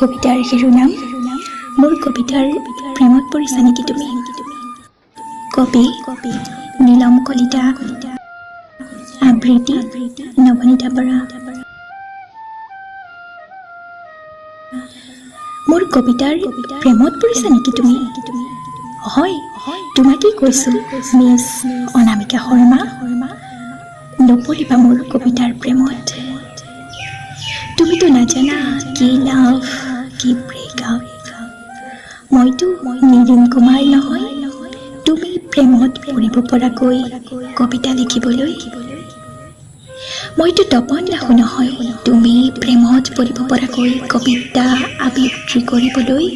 কবিতাৰ শিৰোনাম মোৰ কবিতাৰ প্ৰেমত পৰিছা নেকি তুমি? কবি নীলম কলিতা, আবৃত্তি নৱনীতা বৰা। মোৰ কবিতাৰ প্ৰেমত পৰিছা নেকি তুমি? হয়, তোমাকেই কৈছো মিছ অনামিকা শৰ্মা। নপৰিবা মোৰ কবিতাৰ প্ৰেমত। তুমিতো নাজানা কি লাভ কি ব্ৰেকআপ। মইতো নিৰিন কুমাৰ নহয় তুমি প্ৰেমত পৰিব পৰাকৈ কবিতা লিখিবলৈ। মইতো তপন লাখো নহয় তুমি প্ৰেমত পৰিব পৰাকৈ কবিতা আবৃত্তি কৰিবলৈ।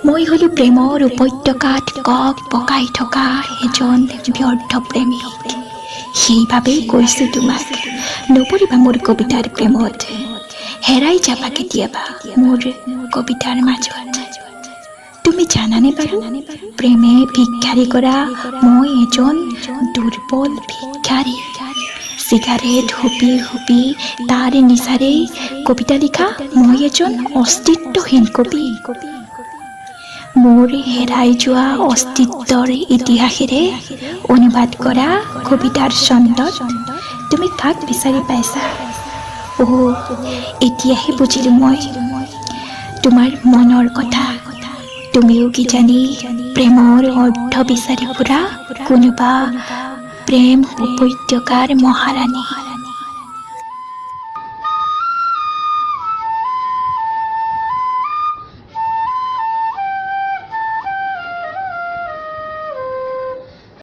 মই হলো প্ৰেমৰ উপত্যকাত কক পকাই থকা এজন ব্যৰ্থ প্ৰেমিক। সেইবাবেই কৈছো তোমাক নপৰিবা মোৰ কবিতাৰ প্ৰেমত। হেৰাই যাবা কেতিয়াবা মোৰ কবিতাৰ মাজত। তুমি জানানে বাৰু প্ৰেমে ভিক্ষাৰী কৰা মই এজন দুৰ্বল ভিক্ষাৰী। চিগাৰেট হুপি হুপি তাৰ নিচাৰে কবিতা লিখা মই এজন অস্তিত্বহীন কবি। মোৰ হেৰাই যোৱা অস্তিত্বৰ ইতিহাসেৰে অনুবাদ কৰা কবিতাৰ ছন্দত তুমি কাক বিচাৰি পাইছা? এতিয়াহে বুজিলো মই তোমাৰ মনৰ কথা। তুমিও কিজানি প্ৰেমৰ অৰ্থ বিচাৰি ফুৰা কোনোবা প্ৰেম উপত্যকাৰ মহাৰাণী।